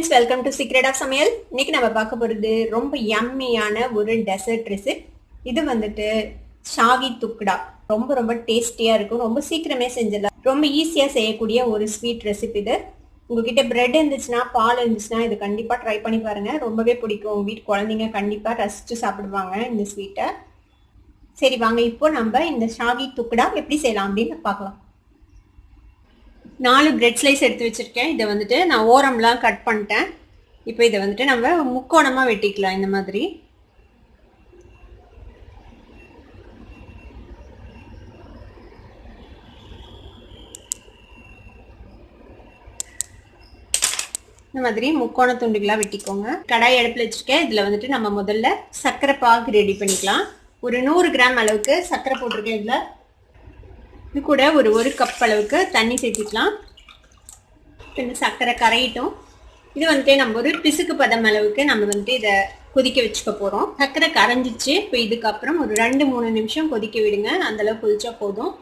friends, welcome to Secret of Samayal. இன்னைக்கு நம்ம பார்க்க போறது ரொம்ப யம்மியான ஒரு டெசர்ட் ரெசிபி. இது வந்துட்டு ஷாகி துக்டா. ரொம்ப டேஸ்டியா இருக்கும். ரொம்ப சீக்கிரமே செஞ்சிடலாம். ரொம்ப ஈஸியா செய்யக்கூடிய ஒரு ஸ்வீட் ரெசிபி இது. உங்ககிட்ட பிரெட் இருந்துச்சுன்னா, பால் இருந்துச்சுன்னா இது கண்டிப்பா ட்ரை பண்ணி பாருங்க. ரொம்பவே பிடிக்கும். உங்க வீட்டு குழந்தைங்க கண்டிப்பா ரசிச்சு சாப்பிடுவாங்க இந்த ஸ்வீட்டை. சரி வாங்க இப்போ நம்ம இந்த ஷாகி துக்டா எப்படி செய்யலாம் அப்படின்னு பார்க்கலாம். 4 பிரெட் ஸ்லைஸ் எடுத்து வச்சிருக்கேன். இதை வந்துட்டு நான் ஓரம்லாம் கட் பண்ணிட்டேன். இப்போ இதை வந்துட்டு நம்ம முக்கோணமாக வெட்டிக்கலாம் இந்த மாதிரி. இந்த மாதிரி முக்கோண துண்டுகளாக வெட்டிக்கோங்க. கடாய் அடுப்பில் வச்சுருக்கேன். இதில் வந்துட்டு நம்ம முதல்ல சர்க்கரை பாகு ரெடி பண்ணிக்கலாம். ஒரு 100 கிராம் அளவுக்கு சர்க்கரை போட்டிருக்கேன். இதில் இது கூட ஒரு கப் அளவுக்கு தண்ணி சேர்த்துக்கலாம். இந்த சர்க்கரை கரையிட்டும். இது வந்துட்டு நம்ம ஒரு பிசுக்கு பதம் அளவுக்கு நம்ம வந்துட்டு இதை கொதிக்க வச்சுக்க போகிறோம். சர்க்கரை கரைஞ்சிச்சு. இப்போ இதுக்கப்புறம் ஒரு 2-3 நிமிஷம் கொதிக்க விடுங்க. அந்தளவு கொதிச்சா போதும்.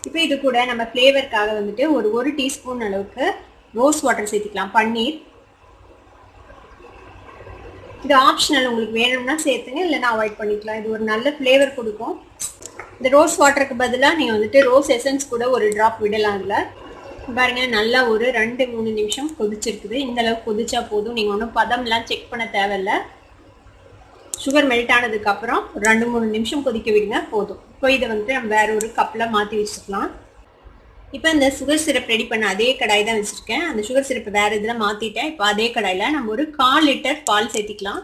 இப்போ இது கூட நம்ம ஃப்ளேவருக்காக வந்துட்டு ஒரு டீஸ்பூன் அளவுக்கு ரோஸ் வாட்டர் சேர்த்துக்கலாம். பன்னீர் இது ஆப்ஷனல், உங்களுக்கு வேணும்னா சேர்த்துங்க, இல்லைன்னா அவாய்ட் பண்ணிக்கலாம். இது ஒரு நல்ல ஃப்ளேவர் கொடுக்கும். இந்த ரோஸ் வாட்டருக்கு பதிலாக நீங்கள் வந்துட்டு ரோஸ் எசன்ஸ் கூட ஒரு ட்ராப் விடலாம். அதில் பாருங்க, நல்லா ஒரு 2-3 நிமிஷம் கொதிச்சிருக்குது. இந்த அளவுக்கு கொதிச்சா போதும். நீங்கள் ஒன்றும் பதம்லாம் செக் பண்ண தேவையில்லை. சுகர் மெல்ட் ஆனதுக்கப்புறம் ஒரு 2-3 நிமிஷம் கொதிக்க விடுங்க, போதும். இப்போ இதை வந்துட்டு நம்ம வேற ஒரு கப்பில் மாற்றி வச்சுக்கலாம். இப்போ இந்த சுகர் சிரப் ரெடி பண்ண அதே கடாய் தான் வச்சுருக்கேன். அந்த சுகர் சிரப்பை வேறு இதில் மாற்றிட்டேன். இப்போ அதே கடாயில் நம்ம ஒரு 1/4 லிட்டர் பால் சேர்த்திக்கலாம்.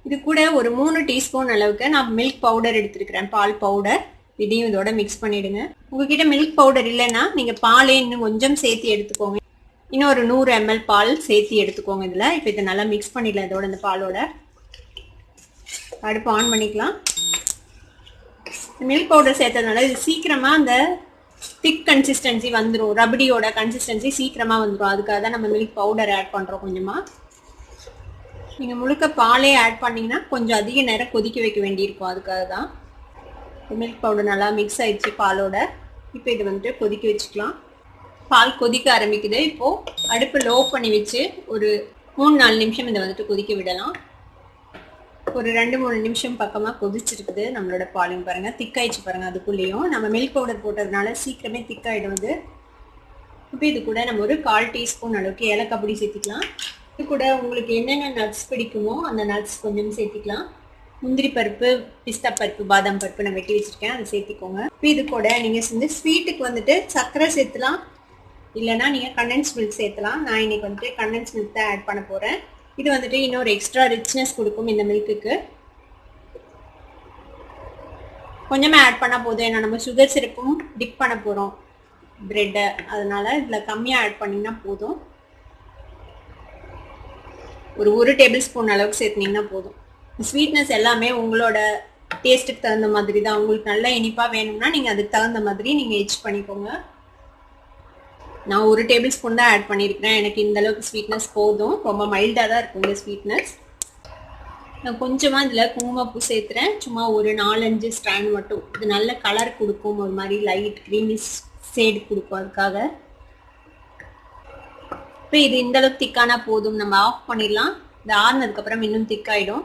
இது கூட ஒரு 3 டீஸ்பூன் அளவுக்கு நான் மில்க் பவுடர் எடுத்துருக்கிறேன், பால் பவுடர். இதையும் இதோட மிக்ஸ் பண்ணிவிடுங்க. உங்ககிட்ட மில்க் பவுடர் இல்லைன்னா நீங்கள் பாலே இன்னும் கொஞ்சம் சேர்த்து எடுத்துக்கோங்க. இன்னும் ஒரு 100 ml பால் சேர்த்து எடுத்துக்கோங்க இதில். இப்போ இதை நல்லா மிக்ஸ் பண்ணிடலாம் இதோட. இந்த பாலோட அடுப்பு ஆன் பண்ணிக்கலாம். மில்க் பவுடர் சேர்த்ததுனால இது சீக்கிரமாக அந்த திக் கன்சிஸ்டன்சி வந்துடும். ரபடியோட கன்சிஸ்டன்சி சீக்கிரமாக வந்துடும். அதுக்காக தான் நம்ம மில்க் பவுடர் ஆட் பண்ணுறோம். கொஞ்சமாக நீங்கள் முழுக்க பாலே ஆட் பண்ணிங்கன்னா கொஞ்சம் அதிக நேரம் கொதிக்க வைக்க வேண்டியிருக்கும். அதுக்காக தான். மில்க் பவுடர் நல்லா மிக்ஸ் ஆயிடுச்சு பாலோட. இப்போ இது வந்துட்டு கொதிக்க வச்சுக்கலாம். பால் கொதிக்க ஆரம்பிக்குது. இப்போது அடுப்பு லோ பண்ணி வச்சு ஒரு 3-4 நிமிஷம் இதை வந்துட்டு கொதிக்க விடலாம். ஒரு 2-3 நிமிஷம் பக்கமாக கொதிச்சிருக்குது நம்மளோட பாலையும் பாருங்கள், திக்காயிடுச்சு பாருங்கள். அதுக்குள்ளேயும் நம்ம மில்க் பவுடர் போட்டதுனால சீக்கிரமே திக்காயிடும் இது. இப்போ இது கூட நம்ம ஒரு 1/4 டீஸ்பூன் அளவுக்கு ஏலக்காய் பொடி சேர்த்துக்கலாம். இது கூட உங்களுக்கு என்னென்ன நட்ஸ் பிடிக்குமோ அந்த நட்ஸ் கொஞ்சம் சேர்த்துக்கலாம். முந்திரி பருப்பு, பிஸ்தா பருப்பு, பாதாம் பருப்பு நான் வெட்டி வச்சுருக்கேன், அதை சேர்த்திக்கோங்க. இப்போ இது கூட நீங்கள் வந்து ஸ்வீட்டுக்கு வந்துட்டு சர்க்கரை சேர்த்துலாம், இல்லைனா நீங்கள் கண்டென்ஸ் மில்க் சேர்த்துலாம். நான் இன்னைக்கு வந்துட்டு கண்டென்ஸ் மில்க் தான் ஆட் பண்ண போகிறேன். இது வந்துட்டு இன்னொரு எக்ஸ்ட்ரா ரிச்னஸ் கொடுக்கும் இந்த மில்க்குக்கு. கொஞ்சமாக ஆட் பண்ணால் போதும். ஏன்னா நம்ம சுகர் சிரப்பும் டிப் பண்ண போகிறோம் ப்ரெட்டை, அதனால் இதில் கம்மியாக ஆட் பண்ணிங்கன்னா போதும். ஒரு டேபிள் ஸ்பூன் அளவுக்கு சேர்த்துனீங்கன்னா போதும். ஸ்வீட்னஸ் எல்லாமே உங்களோட டேஸ்ட்டுக்கு தகுந்த மாதிரி தான். உங்களுக்கு நல்லா இனிப்பாக வேணும்னா நீங்கள் அதுக்கு தகுந்த மாதிரி நீங்கள் எச் பண்ணிக்கோங்க. நான் ஒரு டேபிள் ஸ்பூன் தான் ஆட் பண்ணியிருக்கிறேன். எனக்கு இந்த அளவுக்கு ஸ்வீட்னஸ் போதும். ரொம்ப மைல்டாக தான் இருக்கும் இந்த ஸ்வீட்னஸ். நான் கொஞ்சமாக இதில் குங்குமப்பூ சேர்த்துறேன். சும்மா ஒரு 4-5 ஸ்ட்ராண்ட் மட்டும். இது நல்ல கலர் கொடுக்கும், ஒரு மாதிரி லைட் க்ரீமிஷ் ஷேடு கொடுக்கும். அதுக்காக இப்போ இது இந்த அளவுக்கு திக்கானா போதும். நம்ம ஆஃப் பண்ணிடலாம். இது ஆறுனதுக்கப்புறம் இன்னும் திக்காயிடும்.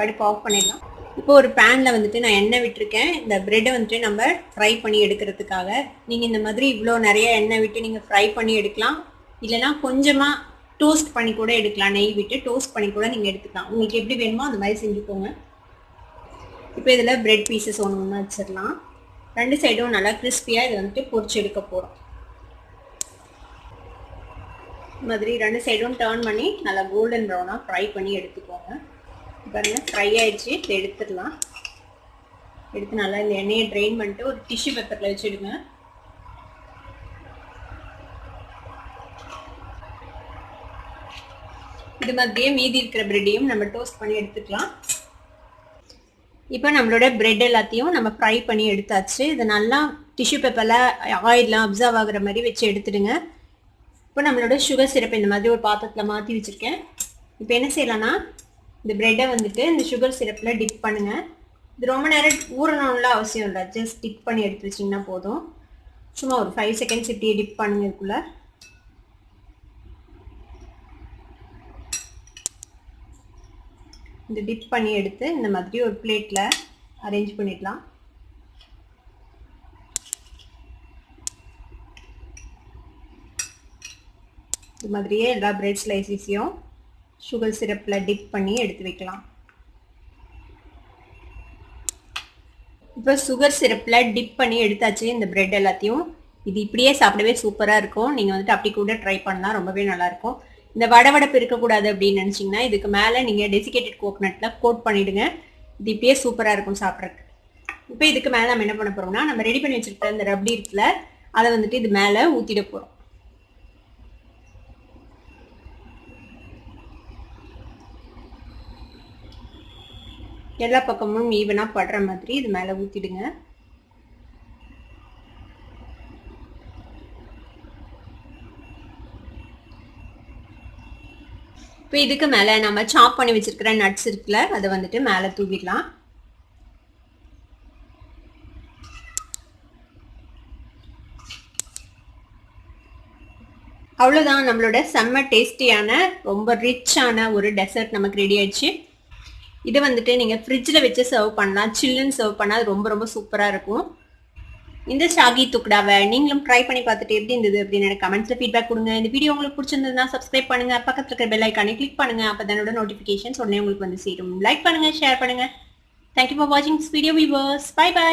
அடுப்பு ஆஃப் பண்ணிடலாம். இப்போ ஒரு பேனில் வந்துட்டு நான் எண்ணெய் விட்டுருக்கேன். இந்த ப்ரெட்டை வந்துட்டு நம்ம ஃப்ரை பண்ணி எடுக்கிறதுக்காக. நீங்கள் இந்த மாதிரி இவ்வளோ நிறைய எண்ணெய் விட்டு நீங்கள் ஃப்ரை பண்ணி எடுக்கலாம். இல்லைனா கொஞ்சமாக டோஸ்ட் பண்ணி கூட எடுக்கலாம். நெய் விட்டு டோஸ்ட் பண்ணி கூட நீங்கள் எடுத்துக்கலாம். உங்களுக்கு எப்படி வேணுமோ அந்த மாதிரி செஞ்சுக்கோங்க. இப்போ இதில் ப்ரெட் பீசஸ் ஒன்று வச்சிடலாம். 2 சைடும் நல்லா கிறிஸ்பியாக இதை வந்துட்டு பொரிச்சு எடுக்க போகிறோம். இந்த மாதிரி 2 சைடும் டர்ன் பண்ணி நல்லா கோல்டன் ப்ரௌனாக ஃப்ரை பண்ணி எடுத்துக்கோங்க. பாருங்க, ஃப்ரை ஆயிடுச்சு. இதை எடுத்துடலாம். எடுத்து நல்லா இந்த எண்ணெயை ட்ரெயின் பண்ணிட்டு ஒரு டிஷ்யூ பேப்பரில் வச்சுடுங்க. இது மாதிரியே மீதி இருக்கிற ப்ரெட்டையும் நம்ம டோஸ்ட் பண்ணி எடுத்துக்கலாம். இப்போ நம்மளோட ப்ரெட் எல்லாத்தையும் நம்ம ஃப்ரை பண்ணி எடுத்தாச்சு. இதை நல்லா டிஷ்யூ பேப்பரில் ஆயிலெலாம் அப்சர்வ் ஆகுற மாதிரி வச்சு எடுத்துடுங்க. இப்போ நம்மளோட சுகர் சிரப் இந்த மாதிரி ஒரு பாத்திரத்தில் மாற்றி வச்சுருக்கேன். இப்போ என்ன செய்யலாம்னா, இந்த ப்ரெட்டை வந்துட்டு இந்த சுகர் சிரப்பில் டிப் பண்ணுங்கள். இது ரொம்ப நேரம் ஊறணும்லாம் அவசியம் இல்லை. ஜஸ்ட் டிப் பண்ணி எடுத்து வச்சிங்கன்னா போதும். சும்மா ஒரு 5 செகண்ட்ஸ் இப்படியே டிப் பண்ணுங்க. இதுக்குள்ளே இந்த டிப் பண்ணி எடுத்து இந்த மாதிரி ஒரு பிளேட்ல அரேஞ்ச் பண்ணிடலாம். இது மாதிரியே எல்லா பிரெட் ஸ்லைசஸையும் சுகர் சிரப்ல டிப் பண்ணி எடுத்து வைக்கலாம். இப்போ சுகர் சிரப்ல டிப் பண்ணி எடுத்தாச்சு இந்த பிரெட் எல்லாத்தையும். இது இப்படியே சாப்பிடவே சூப்பரா இருக்கும். நீங்க வந்துட்டு அப்படி கூட ட்ரை பண்ணலாம், ரொம்பவே நல்லா இருக்கும். இந்த வடவடப்பு இருக்கக்கூடாது அப்படின்னு நினைச்சீங்கன்னா இதுக்கு மேல நீங்க டெசிகேட்டட் கோகனட்ல கோட் பண்ணிடுங்க. இது இப்படியே சூப்பரா இருக்கும் சாப்பிட்றதுக்கு. இப்போ இதுக்கு மேல நம்ம என்ன பண்ண போறோம்னா, நம்ம ரெடி பண்ணி வச்சிருக்கிற இந்த ரப்டி இருக்குல்ல, அதை வந்துட்டு இது மேல ஊத்திட போறோம். எல்லா பக்கமும் ஈவனா படுற மாதிரி இது மேல ஊத்திடுங்க. இப்போ இதுக்கு மேல நம்ம சாப் பண்ணி வச்சிருக்கிற நட்ஸ் இருக்குல்ல, அதை வந்துட்டு மேல தூவிடலாம். அவ்வளவுதான், நம்மளோட செம்ம டேஸ்டியான ரொம்ப ரிச்சான ஒரு டெசர்ட் நமக்கு ரெடி ஆயிடுச்சு. இதை வந்துட்டு நீங்க ஃப்ரிட்ஜில் வச்சு சர்வ் பண்ணலாம், சில்லுன்னு சர்வ் பண்ணால் அது ரொம்ப ரொம்ப சூப்பரா இருக்கும். இந்த ஷாகி துக்டாவை நீங்களும் ட்ரை பண்ணி பார்த்துட்டு எப்படி இருந்தது அப்படின்னு எனக்கு கமெண்ட்ஸ்ல ஃபீட்பேக் கொடுங்க. இந்த வீடியோ உங்களுக்கு பிடிச்சிருந்ததுன்னா சப்ஸ்கிரைப் பண்ணுங்க, பக்கத்துல இருக்கிற பெல் ஐக்கானை கிளிக் பண்ணுங்க. அப்போ தன்னோட நோட்டிஃபிகேஷன்ஸ் உடனே உங்களுக்கு வந்து சேரும். லைக் பண்ணுங்க, ஷேர் பண்ணுங்க. தேங்க்யூ ஃபார் வாட்சிங் this video viewers. Bye by.